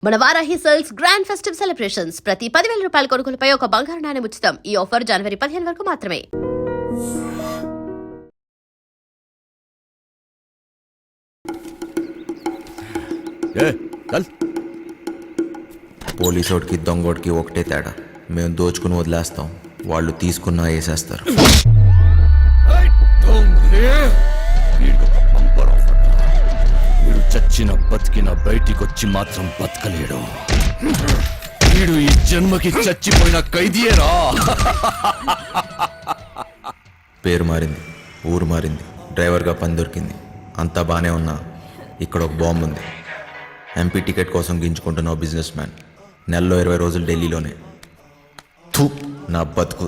మన Varahi sales grand festive celebrations ప్రతి 10,000 రూపాయల కొనుగోలుపై ఒక బంగారు నాణెం ఉచితం. ఈ ఆఫర్ జనవరి 15 వరకు మాత్రమే. పోలీసోడికి దొంగోడికి ఒకటే తేడా, మేము దోచుకుని వదిలేస్తాం, వాళ్ళు తీసుకున్నా వేసేస్తారు. వీడు చచ్చిన బతికిన బయటికొచ్చి మాత్రం బతకలేడు. వీడు ఈ జన్మకి చచ్చిపోయిన ఖైదీయేరా. పేరు మారింది, ఊరు మారింది, డ్రైవర్గా పని దొరికింది, అంతా బాగానే ఉన్నా ఇక్కడ ఒక బాంబు ఉంది. ఎంపీ టికెట్ కోసం గింజుకుంటున్న బిజినెస్ మ్యాన్, నెలలో 20 రోజులు ఢిల్లీలోనే. థూ నా బతుకు.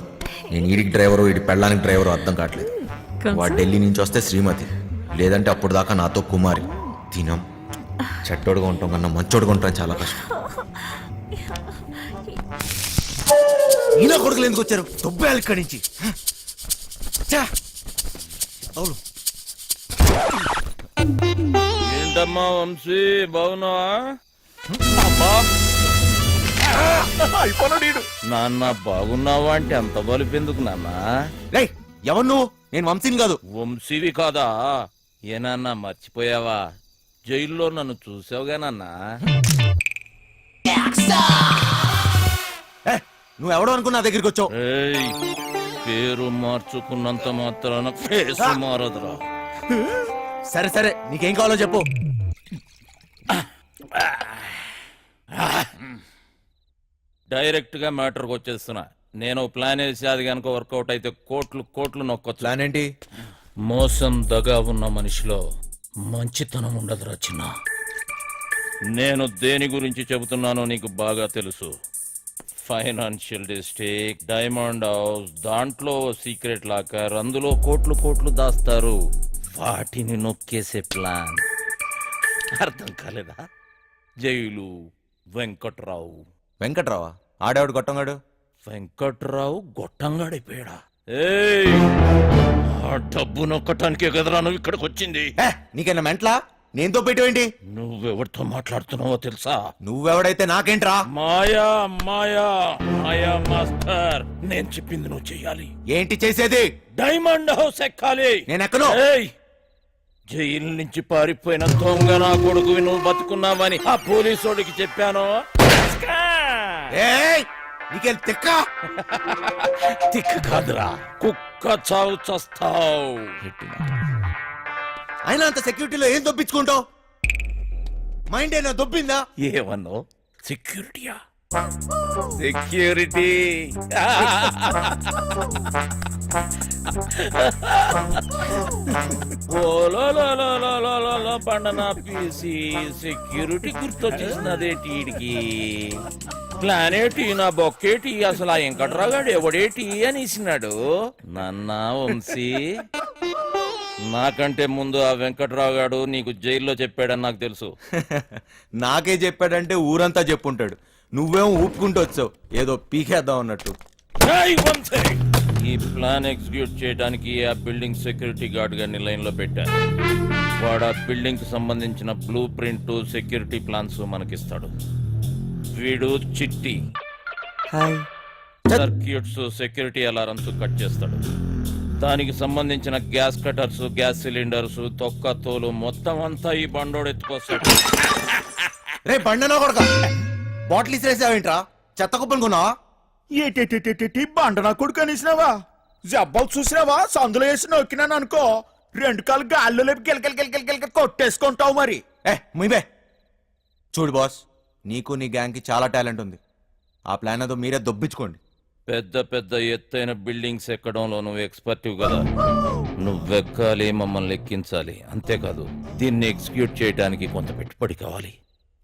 నేను వీడికి డ్రైవరు, వీడి పెళ్ళానికి డ్రైవరు అర్థం కావట్లేదు. వాడు ఢిల్లీ నుంచి వస్తే శ్రీమతి, లేదంటే అప్పుడు దాకా నాతో కుమారి. తినం చెట్టోడుగా ఉంటాం కన్నా మంచోడుగా ఉంటాం చాలా కష్టం. ఈయన కొడుకులు ఎందుకు వచ్చారు? తొబ్బేయాలి ఇక్కడి నుంచి. అవును ఏంటమ్మా వంశీ, బాగున్నావా? నాన్న బాగున్నావా అంటే అంత బలిపెందుకు నాన్న? ఎవరు నువ్వు? నేను వంశీని కాదు. వంశీవి కాదా? ఏనాన్న మర్చిపోయావా? జైల్లో నన్ను చూసావుగా నాన్న. నువ్వెవడో అనుకున్నా దగ్గరికి వచ్చావు. ఏయ్, పేరు మార్చుకున్నంత మాత్రాన ఫేస్ మారదురా. సరే సరే, నీకేం కావాలో చెప్పు. డైరెక్ట్ గా మ్యాటర్కి వచ్చేస్తున్నా. నేను ప్లాన్ వేసి అది కనుక వర్కౌట్ అయితే కోట్లు కోట్లు నొక్కొచ్చు. ప్లాన్ ఏంటి? మోసం దగా ఉన్న మనిషిలో మంచితనం ఉండదురా చిన్న. నేను దేని గురించి చెబుతున్నానో నీకు బాగా తెలుసు. ఫైనాన్షియల్ డిస్ట్రిక్ట్, డైమండ్ హౌస్, దాంట్లో సీక్రెట్ లాకర్, అందులో కోట్లు కోట్లు దాస్తారు. వాటిని నొక్కేసే ప్లాన్. అర్థం కాలేదా? జైలు, వెంకట్రావు. వెంకట్రావా? ఆడేవాడు గొట్టంగాడు. వెంకట్రావు గొట్టంగాడైపోయాడా? ఏయ్, ఆ డబ్బు నొక్కటానికే కదరా నువ్వు ఇక్కడికి వచ్చింది. నీకైనా మెంట్లా? నేనుతో పెట్టేవేంటి? నువ్వెవరితో మాట్లాడుతున్నావో తెలుసా? నువ్వెవడైతే నాకేంట్రా? మాయా మాయా మాయా మాస్టర్, నేను చెప్పింది నువ్వు చెయ్యాలి. ఏంటి చేసేది? డైమండ్ హౌస్ ఎక్కాలి. నేను ఎక్కను. ఏయ్, జైలు నుంచి పారిపోయిన దొంగ నా కొడుకు నువ్వు బతుకున్నావని ఆ పోలీసోడికి చెప్పాను. నీకేం తిక్క? తిక్క కాదురా, కుక్క చావు చస్తావు. అయినా అంత సెక్యూరిటీలో ఏం దొప్పించుకుంటావు? మైండ్ అయినా దొబ్బిందా? ఏమన్నావు? సెక్యూరిటీయా? సెక్యూరిటీ పండనా పీసి సెక్యూరిటీ గుర్తొచ్చేసినదేటీడికి. ప్లానేటి నా బొక్కేటి, అసలు ఆ వెంకట్రాగాడు ఎవడేటి అనేసినాడు. నన్న వంశీ, నాకంటే ముందు ఆ వెంకట్రావు గాడు నీకు జైల్లో చెప్పాడని నాకు తెలుసు. నాకే చెప్పాడంటే ఊరంతా చెప్పుంటాడు. నువ్వేమో ఊపుకుంటూ వచ్చావు ఏదో పీకేద్దాం అన్నట్టు. ఈ ప్లాన్ ఎగ్జిక్యూట్ చేయడానికి ఆ బిల్డింగ్ సెక్యూరిటీ గార్డ్ గారిని లైన్ లో పెట్టాను. వాడు ఆ బిల్డింగ్ కి సంబంధించిన బ్లూ ప్రింట్, సెక్యూరిటీ ప్లాన్స్ మనకిస్తాడు. వీడు చిట్టి సర్క్యూట్స్, సెక్యూరిటీ అలారమ్స్ కట్ చేస్తాడు. దానికి సంబంధించిన గ్యాస్ కటర్స్, గ్యాస్ సిలిండర్స్, తొక్క తోలు మొత్తం అంతా ఈ బండోడు ఎత్తుకొస్తాడు. రే బండనా కొడక, బాటిల్ ఇసిరేసావేంట్రా? చెత్త కుప్పలు కొన్నావా? ఏటి బండ నా కొడుకు అనేసినావా? జబ్బాలు చూసినావా? సందులో వేసి నొక్కినాను అనుకో, 2 కాళ్ళు గాల్లో లేపి గిలకలు కొట్టేసుకుంటావు మరి. ముయ్యబే. చూడు బాస్, నీకు నీ గ్యాంగ్ కి చాలా టాలెంట్ ఉంది. ఆ ప్లాన్ ఏదో మీరే దొబ్బించుకోండి. పెద్ద పెద్ద ఎత్తైన బిల్డింగ్స్ ఎక్కడంలో నువ్వు ఎక్స్పర్టివ్ కదా. నువ్వెక్కాలి, మమ్మల్ని ఎక్కించాలి. అంతేకాదు, దీన్ని ఎగ్జిక్యూట్ చేయడానికి కొంత పెట్టుబడి కావాలి.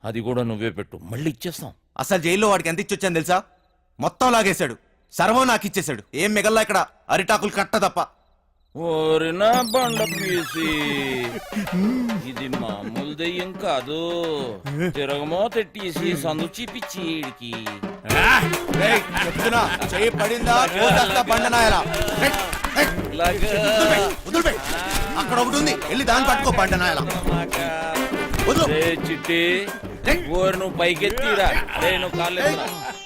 అది కూడా నువ్వే పెట్టు, మళ్ళీ ఇచ్చేస్తాం. అసలు జైల్లో వాడికి ఎంత ఇచ్చొచ్చాను తెలుసా? మొత్తం లాగేశాడు, సర్వం నాకు ఇచ్చేశాడు. ఏం మిగల్లా ఇక్కడ? అరిటాకులు కట్ట తప్ప. ఓరినా బండ పీసి, ఇది మామూలు దెయ్యం కాదు. తిరగమో తెట్టేసి సందు చూపించి ఈడికి. చెయ్యి పడిందా బండనాయలా? అక్కడ ఒకటి ఉంది, వెళ్ళి దాన్ని పట్టుకో బండనాయలా. చిట్టి, ఓరు నువ్వు పైకెత్తిరా రే నువ్వు కాళ్ళు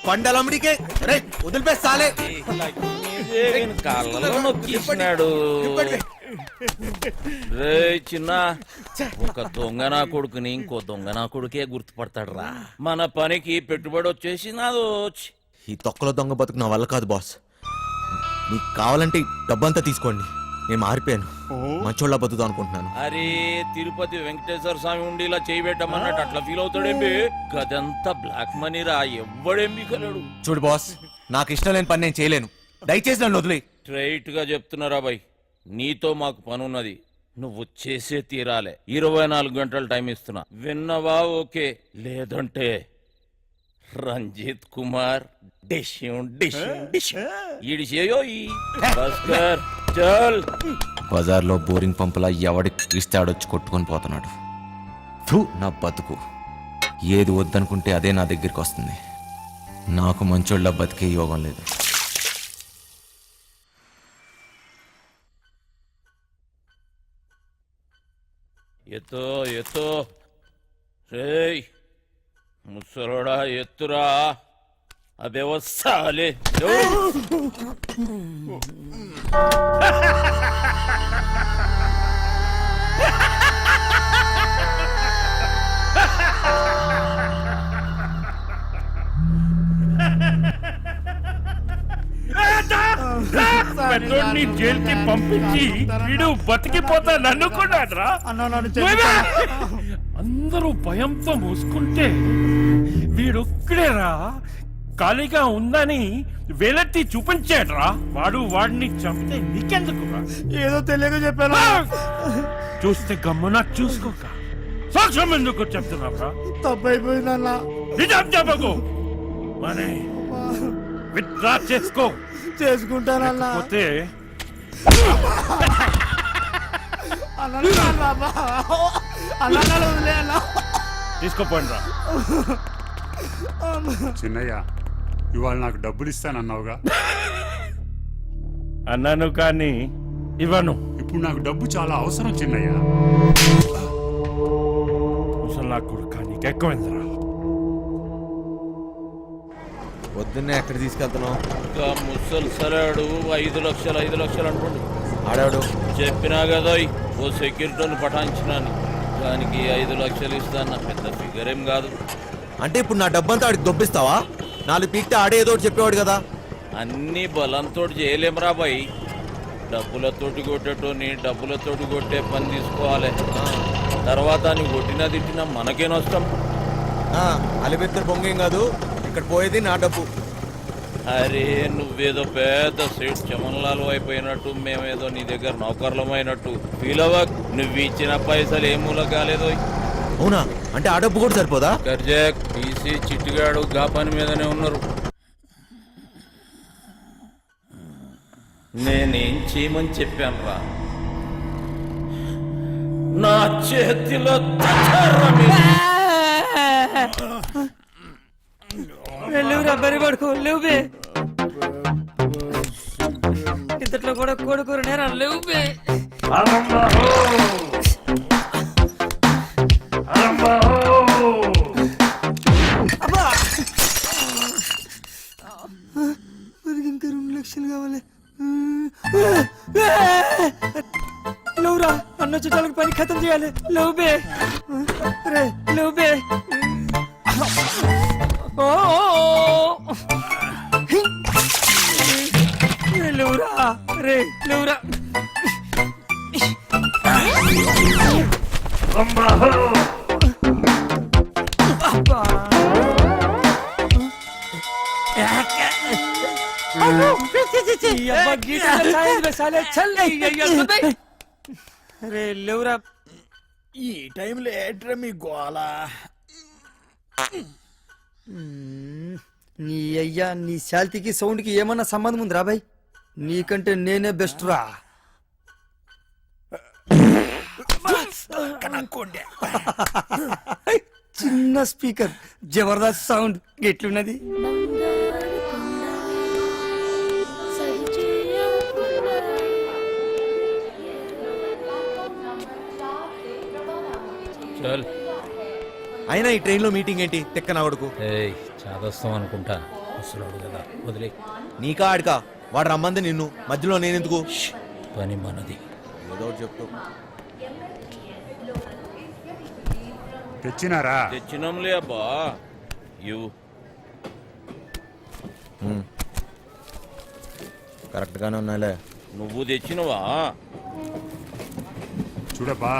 పండలమ్మడికే రే వదిలిపే సాలే కాళ్ళలో నొక్కిస్తున్నాడు రే చిన్న ఒక దొంగ నా కొడుకుని ఇంకో దొంగ నా కొడుకే గుర్తుపడతాడు రా మన పనికి పెట్టుబడి వచ్చేసి నాదో ఈ తొక్కలో దొంగ బతుకు నా వల్ల కాదు బాస్. మీకు కావాలంటే ఈ డబ్బంతా తీసుకోండి. నేను మారిపోయాను, మంచోళ్ళ బతుకుతా అనుకుంటున్నాను. అరే తిరుపతి వెంకటేశ్వర స్వామి ఉండి ఇలా చేయబెట్టమన్నట్టు అట్లా ఫీల్ అవుతాడేంబి గదంతా బ్లాక్ మనీ రా ఎవ్వడేంబి కలడు. చూడు బాస్, నాకు ఇష్టం లేని పని నేను చేయలేను. దయచేసి నన్ను వదిలే. స్ట్రైట్ గా చెప్తున్నారా బాయ్, నీతో మాకు పని ఉన్నది, నువ్వు చేసే తీరాలే. 24 గంటలు టైం ఇస్తున్నా, విన్నవా? ఓకే, లేదంటే రంజిత్ కుమార్ ఈడిసేయో చల్. బజార్లో బోరింగ్ పంపులా ఎవడికి ఇస్తే ఆడొచ్చి కొట్టుకొని పోతున్నాడు. థూ, నా బతుకు. ఏది వద్దనుకుంటే అదే నా దగ్గరికి వస్తుంది. నాకు మంచోళ్ళ బతికే యోగం లేదు. ఎత్తో ఎత్తో రేయ్ ముసలోడా ఎత్తురా అదే వస్తాలే. పెద్దోడిని జైలుకి పంపించి వీడు బతికిపోతా నన్నుకున్నాడ్రా. అందరూ భయంతో మూసుకుంటే వీడొక్కడేరా ఖాళీగా ఉందని వేలెత్తి చూపించాడ్రా. వాడిని చంపితే నీకెందుకురా? ఏదో తెలియక చెప్పాను. చూస్తే గమ్మున చూసుకోక సాక్ష్యం ఎందుకు చెప్తున్నారా? తప్పైపోయిందన్నా. నిజం చెప్పకు, మనే విత్డ్రా చేసుకో. చేసుకుంటానన్నా. పోతే తీసుకోపోండి రా. చిన్నయ్య, ఇవాళ నాకు డబ్బులు ఇస్తానన్నావుగా? అన్నాను కానీ ఇవ్వను. ఇప్పుడు నాకు డబ్బు చాలా అవసరం చిన్నయ్య. ముసలా కొడుకా, నీకెక్కువైందిరా. పొద్దున్నే ఎక్కడ తీసుకెళ్తున్నావు? ఇంకా ముసలి సరాడు 5 లక్షలు అనుకోండి. ఆడాడు చెప్పినా కదా ఓ సెక్యూరిటీని పఠాయించినాను, దానికి 5 లక్షలు ఇస్తాను. పెద్ద ఫిగర్ ఏం కాదు. అంటే ఇప్పుడు నా డబ్బంతా ఆడికి దొబ్బిస్తావా? 4 పీక్తే ఆడే ఏదో ఒకటి చెప్పేవాడు కదా. అన్ని బలంతో చేయలేం రా బాయ్. డబ్బులతోటి కొట్టేటోని డబ్బులతోటి కొట్టే పని తీసుకోవాలి. తర్వాత నీ కొట్టినా తిట్టినా మనకే నష్టం. అలిబెత్తరు బొంగేం కాదు, ఇక్కడ పోయేది నా డబ్బు. అరే నువ్వేదో పెద్ద సేట్ చమన్లాలు అయిపోయినట్టు, మేమేదో నీ దగ్గర నౌకర్లమైనట్టు ఫీల్ అవ్వక్. నువ్వు ఇచ్చిన పైసలు ఏ మూల కాలేదో. అవునా? అంటే ఆ డబ్బు కూడా సరిపోదా? గర్జాక్ టీసీ చిట్టిగాడు గా పని మీదనే ఉన్నారు. నేనేం చేయమని చెప్పాను రా? నా చేతిలో లేవురా, బరి పడుకో. లేవు బే, ఇంతట్లో కూడా కొడుకు నేరా. లేవు బే. ఇంకా 2 లక్షలు కావాలి. లేవురా, అన్న చుట్టాలకు పని ఖతం చేయాలి. లేవు బే, రే లేవు బే. లేవురా, రే లేవురా. రే లేవురా. ఈ టైంలో ఏట్రా మీ గోలా? నీ అయ్యా, నీ శాల్తీకి సౌండ్కి ఏమన్నా సంబంధం ఉంది రా బాయ్? నీకంటే నేనే బెస్ట్ రా. చిన్న స్పీకర్, జబర్దస్త్ సౌండ్. ఎట్లున్నది? చల్ అయినా ఈ ట్రైన్లో మీటింగ్ ఏంటి తెక్క నా కొడుకు? చాదస్తాం అనుకుంటా అసలు కదా వదిలే. నీకా ఆడికా? వాడు రమ్మంది నిన్ను, మధ్యలో నేనెందుకు? పని మనది. ఏదో ఒకటి చెప్తావు. తెచ్చినారా? తెచ్చినాంలే అబ్బా. ఇవ్వు. కరెక్ట్గానే ఉన్నాలే. నువ్వు తెచ్చినవా? చూడబ్బా,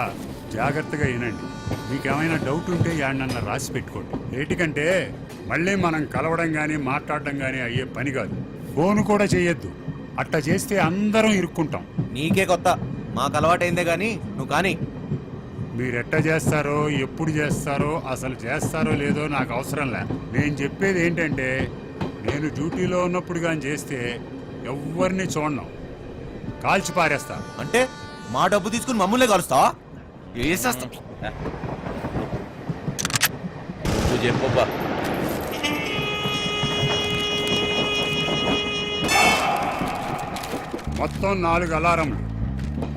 జాగ్రత్తగా వినండి. మీకేమైనా డౌట్ ఉంటే యాడనన్నా రాసి పెట్టుకోండి. ఏటికంటే మళ్ళీ మనం కలవడం కానీ మాట్లాడడం కానీ అయ్యే పని కాదు. ఫోన్ కూడా చేయొద్దు. అట్లా చేస్తే అందరం ఇరుక్కుంటాం. నీకే కొత్త, మాకు అలవాటైందే కానీ నువ్వు కానీ. మీరెట్ట చేస్తారో, ఎప్పుడు చేస్తారో, అసలు చేస్తారో లేదో నాకు అవసరం లే. నేను చెప్పేది ఏంటంటే, నేను డ్యూటీలో ఉన్నప్పుడు కానీ చేస్తే ఎవరిని చూడను, కాల్చి పారేస్తా. అంటే మా డబ్బు తీసుకుని మమ్మల్నే కలుస్తావా? వేసేస్తా. నువ్వు చెప్పబ్బా. మొత్తం 4 అలారంలు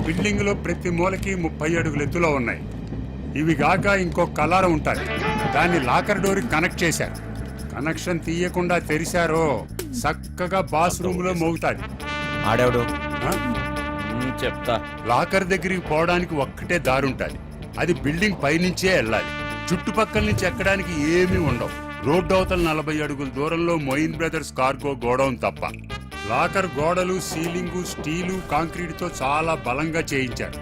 బిల్డింగ్లో ప్రతి మూలకి 30 అడుగుల ఎత్తులో ఉన్నాయి. ఇవి గాక ఇంకొక అలారం ఉంటుంది. దాన్ని లాకర్ డోర్ కనెక్ట్ చేశారు. కనెక్షన్ తీయకుండా తెరిచారో చక్కగా బాస్ రూమ్ లో మోగుతాది. ఆడేవుడు ఆ? చెప్తా. లాకర్ దగ్గరికి పోవడానికి ఒక్కటే దారి ఉంటుంది. అది బిల్డింగ్ పైనుంచే వెళ్ళాలి. చుట్టుపక్కల నుంచి ఎక్కడానికి ఏమీ ఉండవు. రోడ్డు అవతల 40 అడుగుల దూరంలో మొయిన్ బ్రదర్స్ కార్గో గోడౌన్ తప్ప. లాకర్ గోడలు, సీలింగు స్టీలు, కాంక్రీట్ తో చాలా బలంగా చేయించారు.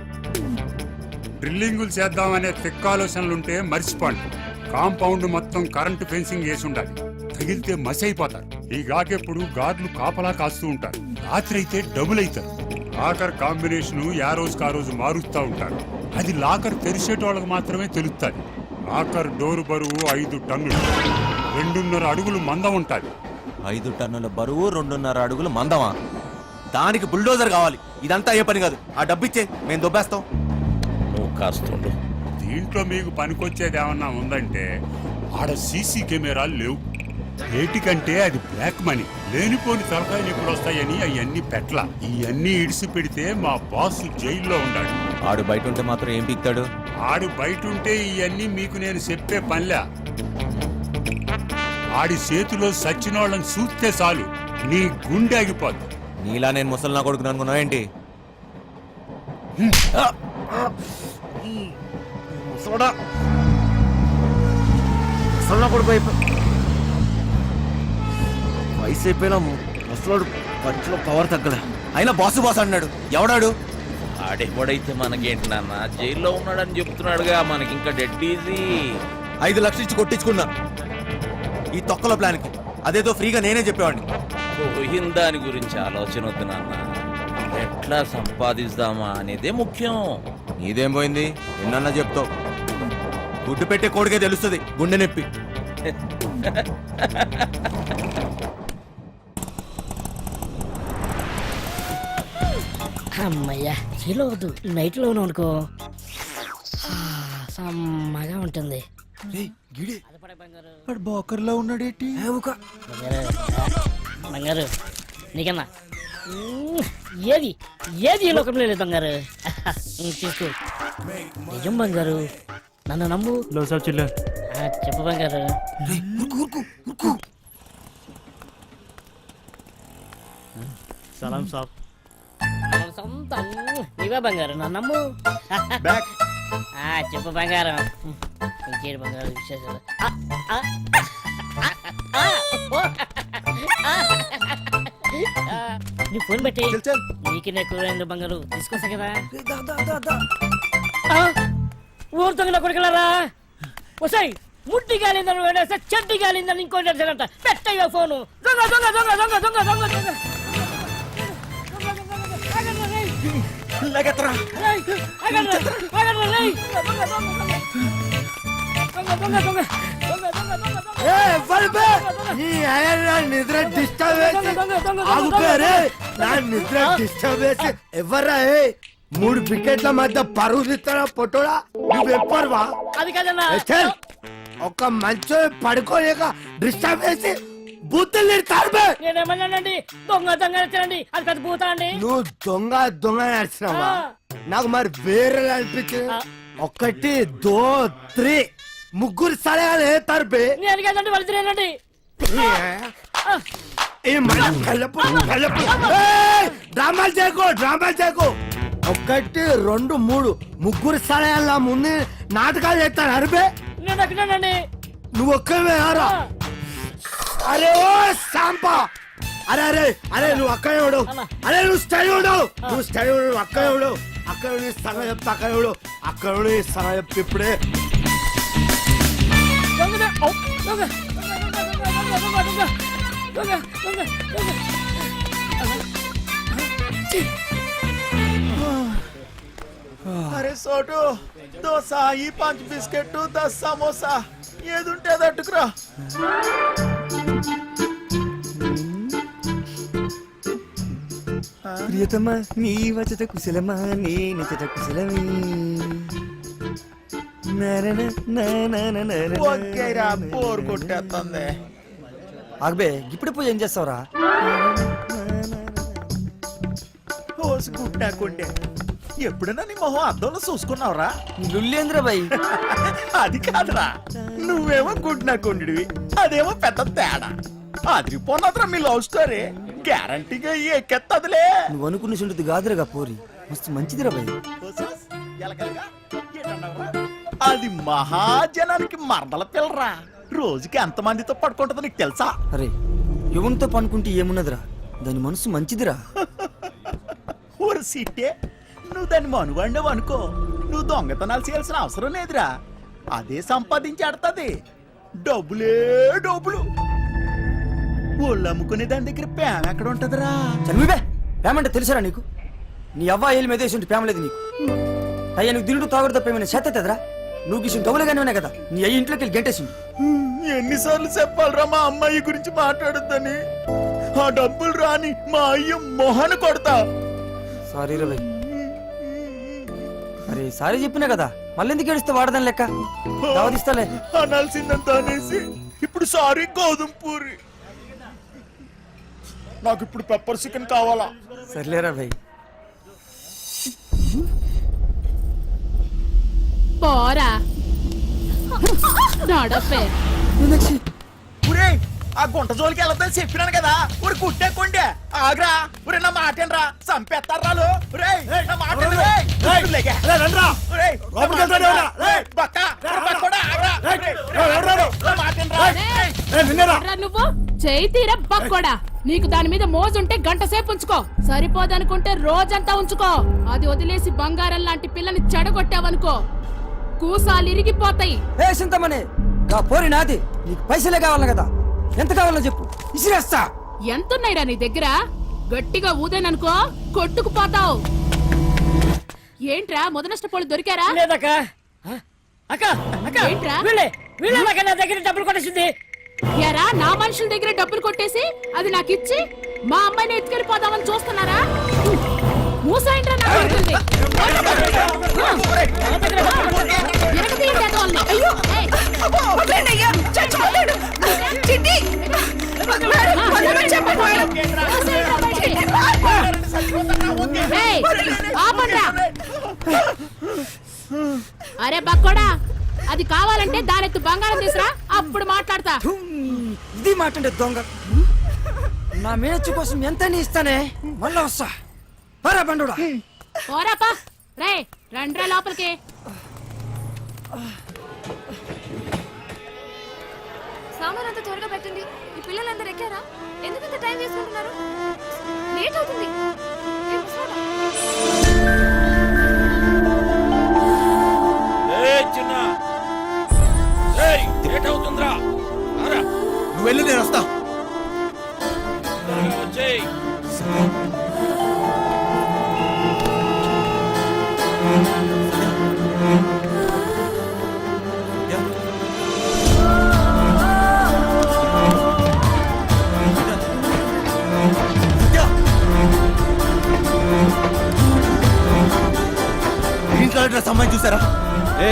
డ్రిల్లింగులు చేద్దామనే ఆలోచనలుంటే మర్చిపోండి. కాంపౌండ్ మొత్తం కరెంటు ఫెన్సింగ్ వేసి ఉండాలి. తగిలితే మసి అయిపోతారు. ఈ గాకెప్పుడు గార్డులు కాపలా కాస్తూ ఉంటారు. రాత్రి అయితే డబుల్ అవుతారు. లాకర్ కాంబినేషన్ ఆ రోజుకి ఆ రోజు మారుస్తూ ఉంటారు. అది లాకర్ తెరిచేటోళ్ళకి మాత్రమే తెలుస్తుంది. లాకర్ డోరు బరువు 5 టన్నులు, 2.5 అడుగులు మందం ఉంటుంది. 5 టన్నుల బరువు, 2.5 అడుగులు మందమా? దానికి బుల్డోజర్ కావాలి. ఇదంతా అయ్యే పని కాదు. ఆ డబ్బిచ్చే, మేము దొబ్బేస్తాం. నువ్వు కాస్తుండు. దీంట్లో మీకు పనికొచ్చేది ఏమన్నా ఉందంటే, ఆడ సీసీ కెమెరాలు లేవు. ఏటికంటే అది బ్లాక్ మనీ. లేనిపోని తలకాయలు ఎప్పుడు వస్తాయని అవన్నీ పెట్ల. ఇవన్నీ ఇడిసి పెడితే మా బాస్ జైల్లో ఉన్నాడు. ఆడు బయట ఉంటే మాత్రం ఏం పీక్తాడు? ఆడు బయట ఉంటే ఇవన్నీ మీకు నేను చెప్పే పనిలే. ఆడి చేతిలో సచ్చినోళ్ళని చూస్తే చాలు నీ గుండె ఆగిపోద్ది. నీలా నేను ముసలి నా కొడుకుని అనుకున్నావు ఏంటి? వయసు అయిపోయినా ముసలోడు ఖర్చులో పవర్ తగ్గదా? అయినా బాసు బాస్ అన్నాడు. ఎవడాడు? ఆడెవడైతే మనకేంటి నాన్న, జైల్లో ఉన్నాడని చెప్తున్నాడుగా. మనకి ఇంకా డెడ్ ఈజీ. 5 లక్షలు ఇచ్చి కొట్టించుకున్నా ఈ తొక్కల ప్లాన్కి. అదేదో ఫ్రీగా నేనే చెప్పేవాడిని. పోయిన దాని గురించి ఆలోచన వద్దు నాన్న. ఎట్లా సంపాదిస్తామా అనేదే ముఖ్యం. నీదేం పోయింది? ఎన్నన్నా చెప్తావు. గుడ్డు పెట్టే కోడికే తెలుస్తుంది గుండె నొప్పి. అమ్మయ్యా, చీలో వద్దు, నైట్లో అనుకో సమ్మగా ఉంటుంది. బోకర్లో ఉన్నాడేటి? బంగారు నీకన్నా ఏది ఏది ఈ లోకంలో లేదు బంగారు. తీసుకో. నిజం బంగారు, నన్ను నమ్ము. చెప్పు బంగారు. సలాం సాబ్. సొంతం నీవే బంగారు, నన్ను నమ్ము. చెప్పు బంగారం. ఇంకేడు బంగారు విశేషాలు? నీ ఫోన్ పెట్టి నీకు ఎక్కువ బంగారు తీసుకొస్తా కదా. ఊరు తొంగ కొడుకులారా, వసాయి ముట్టి గాలిందని వేడేస్తే చెడ్డి గాలిందని ఇంకోటి అంట. పెట్టయ్యా ఫోను. దొంగ దొంగ దొంగ దొంగ దొంగ దొంగ దొంగ నిద్ర డిస్టర్బ్ చేసి ఎవర్రా? 3 వికెట్ల మధ్య పరుగు తీస్తారా పొట్టోడా? నువ్వెప్పరువా? అది కదన్నా. ఒక మంచో పడుకోలేక డిస్టర్బ్ చేసి బూతులు తిడతారు. నేనేమన్నానండి? దొంగ దొంగ నచ్చండి, అది పెద్ద భూత అండి. నువ్వు దొంగ దొంగ నడిచినావా? నాకు మరి వేరే అనిపించింది. 1 2 3 ముగ్గురు సలహాలు వేస్తారు బే నేను కదండి వాళ్ళు తినేనండి డ్రామాలు చేయకు ఒకటి రెండు మూడు ముగ్గురు సలహాల ముందు నాటకాలు చేస్తారు అరిపే నేను ఎక్కడానండి నువ్వు ఒక్కవే ఆరా అరే ఓ సాంపా అరే అరే అరే నువ్వు అక్కడ ఎవడు అరే నువ్వు స్టడీ ఉండవు నువ్వు స్టడీ ఉండవు అక్కడ ఎవడు అక్కడ సగం చెప్తా అక్కడ ఎవడు అక్కడ సగం చెప్తే ఇప్పుడే దొంగ దొంగ దొంగ దొంగ దొంగ అరే సోటు దోశ ఈ 5 బిస్కెట్ 10 సమోసా ఏదుంటే అట్టుకురా ప్రియతమా నీ వచట కుశలమా నీ నిచట కుశలమే ఓకేరా బోర్ కొట్టేస్తుంది ఆగబే ఇప్పుడు పోయి ఏం చేస్తావురా ఓసి కుట్టాకుండే ఎప్పుడైనా నీ మొహం అద్దంలో చూసుకున్నావురా లుల్లేంద్ర బాయ్ అది కాదురా నువ్వేమో గుడ్నాకుండివి అదేమో పెద్ద తేడా అదిరిపోన్నదిరా మీ లవ్ స్టోరీ గ్యారంటీగా ఎక్కెత్తదిలే నువ్వు అనుకున్న చుంటుంది కాదురగా పోరి మస్తు మంచిదిరా బాయ్ ఎలకలుగా? ఏంటన్నావురా? అది మహాజనానికి మరదల పిల్లరా రోజుకి ఎంత మందితో పడుకుంటుందో నీకు తెలుసా అరే యువంతో పనుకుంటే ఏమున్నదిరా దాని మనసు మంచిదిరా ఊరు సీటే నువ్వు దాన్ని మనుగండవు అనుకో నువ్వు దొంగతనాలు చేయాల్సిన అవసరం లేదురా అదే సంపాదించి ఆడుతుంది డబ్బులే డబ్బులు ఒళ్ళు అమ్ముకునే దాని దగ్గర ప్రేమ ఎక్కడ ఉంటదిరా చనివివే ప్రేమంటే తెలుసారా నీకు నీ అవ్వ ఏళ్ళు మీద వేసి ప్రేమ లేదు నీకు అయ్యా నువ్వు దినుడు తాగుడు తప్పేమైనా చేతరా నువ్వు కిసిన డబ్బులుగానే ఉన్నాయి కదా నీ అయ్యి ఇంట్లోకి వెళ్ళి గంటేసింది ఎన్నిసార్లు చెప్పాలరా మా అమ్మాయి గురించి మాట్లాడొద్దని ఆ డబ్బులు రాని మా అయ్య మొహను కొడతా సారీ రవి అరే సారీ చెప్పినా కదా మళ్ళీ ఎందుకు ఏడిస్తే వాడదాని లెక్క దావదిస్తాలే అనాల్సిందంత అనేసి ఇప్పుడు సారీ గోధుమ పూరి నాకు ఇప్పుడు పెప్పర్ చికెన్ కావాలా సర్లేరా భయ్ పోరా నడపే ఒరే ఆ గుంట జోలికి వెళ్ళొద్దని చెప్పినాను కదా ఊరి కుట్టే కొండే ఆగ్రా ఒరే నా మాటేనరా చంపేస్తారాలు నా మాట నువ్వు చేయి తీరా బక్కోడా నీకు దాని మీద మోజుంటే గంట సేపు ఉంచుకో సరిపోదనుకుంటే రోజంతా ఉంచుకో అది వదిలేసి బంగారం లాంటి పిల్లని చెడగొట్టావనుకో కూసాలు ఇరిగిపోతాయి ఏ సింతమనే గా పోరి నాది నీకు పైసలే కావాలి కదా ఎంత కావాలో చెప్పు ఇసిరేస్తా ఎంతున్నాయిరా నీ దగ్గర గట్టిగా ఊదేననుకో కొట్టుకుపోతావు ఏంట్రా మొదనష్టపోళ్ళు దొరికారా లేదక్క అక్క అక్క ఏంట్రా? వీళ్ళేనక్క నా దగ్గర డబ్బులు కొట్టేసింది ఎరా నా మనుషుల దగ్గర డబ్బులు కొట్టేసి అది నాకు ఇచ్చి మా అమ్మాయిని ఎత్తుకెళ్ళిపోదామని చూస్తున్నారా మూసాయంట్రా నా కొడుకుల్ని. ఎరగదీయండి అదోల్ని. ఏయ్. ఏయ్, ఆపండ్రా. అరే బక్కోడా అది కావాలంటే దానెత్తు బంగారం తీసురా అప్పుడు మాట్లాడతా ఇది మాటంటే దొంగ నా మేనచ్చు కోసం ఎంత ఇస్తానే మళ్ళా వస్తా పరా బండుడా పోరాపా రే రండ్రా లోపలికి సామాన్ అంతా త్వరగా పెట్టండి ఈ పిల్లలందరూ ఎక్కారా ఎందుకంత టైం తీసుకుంటున్నారు లేట్ అవుతుంది ఏ, ముసలోడా. చిన్న లేట్ అవుతుందిరా నువ్వు వెళ్ళి నేను వస్తా వచ్చేయ్ గ్రీన్ కలర్ డ్రెస్ అమ్మాయిని చూసారా ఏ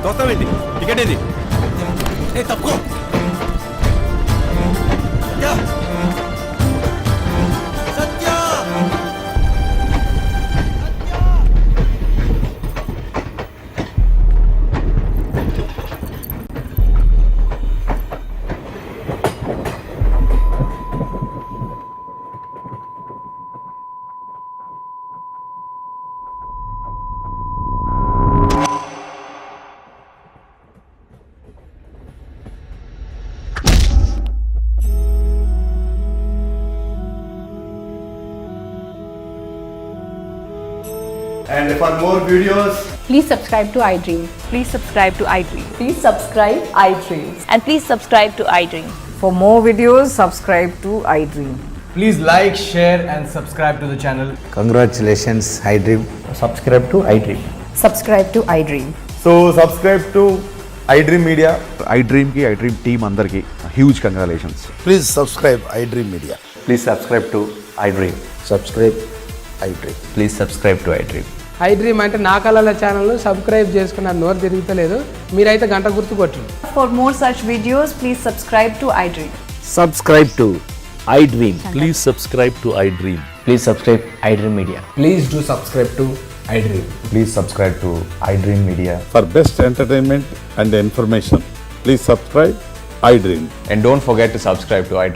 కొత్తవేంటి టికెట్ ఏది ఏ తప్పుకో సత్య And for more videos, Please subscribe to iDream. Please subscribe to iDream. Please subscribe iDream. And please subscribe to iDream. For more videos, subscribe to iDream. Please like, share and subscribe to the channel. congratulations, iDream. Subscribe to iDream. Subscribe to iDream. So subscribe to iDream Media. iDream కి iDream team అందరికి huge congratulations. Please subscribe iDream Media. Please subscribe to iDream. Subscribe iDream. Please subscribe to iDream. iDream అంటే నా కళల channel subscribe చేసుకున్న నోరు తిరుగుతలేదు. మీరైతే గంట గుర్తు కొట్టండి. For more such videos, please subscribe to iDream. Subscribe to iDream. Please subscribe to iDream. Please subscribe iDream Media. Please do subscribe to iDream. Please subscribe to iDream media. For best entertainment and information, please subscribe iDream. And don't forget to subscribe to iDream.